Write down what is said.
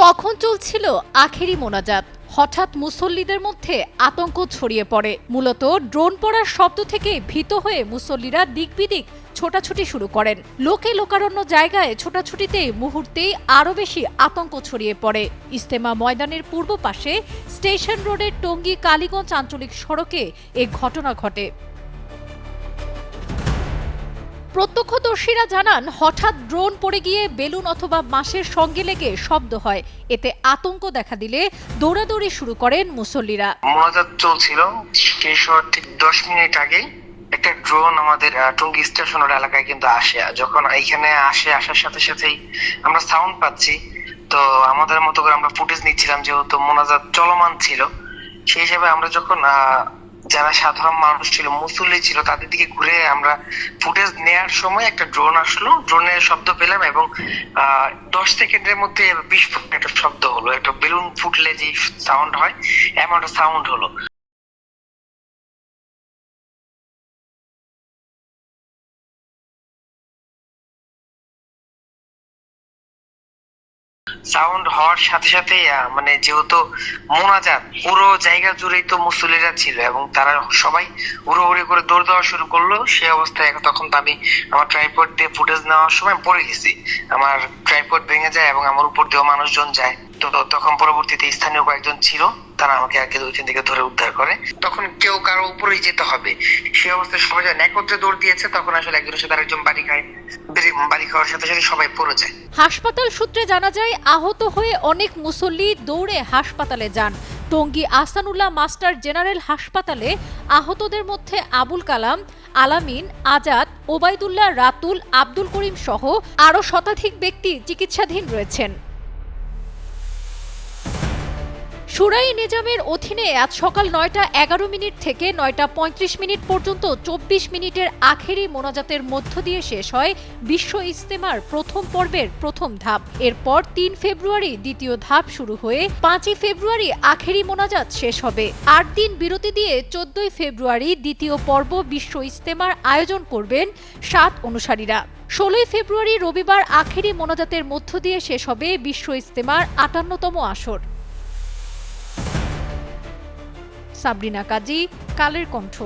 তখন চলছিল আখেরি মোনাজাত। হঠাৎ মুসল্লিদের মধ্যে আতঙ্ক ছড়িয়ে পড়ে। মূলত ড্রোন পড়ার শব্দ থেকে ভীত হয়ে মুসল্লিরা দিক বিদিক ছোটাছুটি শুরু করেন। লোকে লোকারণ্য জায়গায় ছোটাছুটিতেই মুহূর্তেই আরও বেশি আতঙ্ক ছড়িয়ে পড়ে। ইজতেমা ময়দানের পূর্ব পাশে স্টেশন রোডের টঙ্গী কালীগঞ্জ আঞ্চলিক সড়কে এ ঘটনা ঘটে। প্রত্যক্ষদর্শীরা জানান, হঠাৎ ড্রোন পড়ে গিয়ে বেলুন অথবা বাঁশের সঙ্গে লেগে শব্দ হয়। এতে আতঙ্ক দেখা দিলে দৌড়াদৌড়ি শুরু করেন মুসল্লিরা। মোনাজাত চলছিল, শেষ হওয়ার ঠিক 10 মিনিট আগে একটা ড্রোন আমাদের টঙ্গী স্টেশনের এলাকায় কিন্তু আসে। যখন এখানে আসার সাথে সাথেই আমরা সাউন্ড পাচ্ছি, তো আমাদের মতো করে আমরা ফুটেজ নিচ্ছিলাম, যেহেতু মোনাজাত চলমান ছিল। সেই হিসেবে আমরা যখন যারা সাধারণ মানুষ ছিল, মুসল্লি ছিল, তাদের দিকে ঘুরে আমরা ফুটেজ নেয়ার সময় একটা ড্রোন আসলো। ড্রোনের শব্দ পেলাম এবং 10 সেকেন্ডের মধ্যে বিস্ফোরণ একটা শব্দ হলো। একটা বেলুন ফুটলে যে সাউন্ড হয় এমন একটা সাউন্ড হলো। সাউন্ড হওয়ার সাথে সাথে মানে যেহেতু মোনাজাত পুরো জায়গা জুড়েই তো মুসল্লিরা ছিল এবং তারা সবাই উড়োউড়ি করে দৌড় দেওয়া শুরু করলো। সেই অবস্থায় তখন তো আমি আমার ট্রাইপড দিয়ে ফুটেজ নেওয়ার সময় পড়ে গেছি। আমার ট্রাইপড ভেঙে যায় এবং আমার উপর দিয়েও মানুষজন যায়। তো তখন পরবর্তীতে স্থানীয় কয়েকজন ছিল, তারা আমাকে ওইখান থেকে ধরে উদ্ধার করে। তখন কেউ কারো উপরেই যেতে হবে, সেই অবস্থায় সবাই যখন একত্রে দৌড় দিয়েছে, তখন আসলে একজনের সাথে আরেকজন বাড়ি খাওয়ার সাথে সাথে সবাই পড়ে যায়। হাসপাতাল সূত্রে জানা যায়, আহত হয়ে অনেক মুসল্লি দৌড়ে হাসপাতালে যান। টঙ্গী আহসানুল্লাহ মাস্টার জেনারেল হাসপাতালে আহতদের মধ্যে আবুল কালাম, আলামিন, আজাদ, ওবায়দুল্লাহ, রাতুল, আব্দুল করিম সহ আরও শতাধিক ব্যক্তি চিকিৎসাধীন রয়েছেন। শুরাই নিজামের অধীনে আজ সকাল 9:11 থেকে 9:35 পর্যন্ত 24 মিনিটের আখেরি মোনাজাতের মধ্য দিয়ে শেষ হয় বিশ্ব ইজতেমার প্রথম পর্বের প্রথম ধাপ। এরপর 3 ফেব্রুয়ারি দ্বিতীয় ধাপ শুরু হয়ে 5 ফেব্রুয়ারি আখেরি মোনাজাত শেষ হবে। 8 দিন বিরতি দিয়ে 14 ফেব্রুয়ারি দ্বিতীয় পর্ব বিশ্ব ইজতেমার আয়োজন করবেন 7 অনুসারীরা। 16 ফেব্রুয়ারি রবিবার আখেরি মোনাজাতের মধ্য দিয়ে শেষ হবে বিশ্ব ইজতেমার 58তম আসর। সাবরিনা কাজী, কালের কণ্ঠ।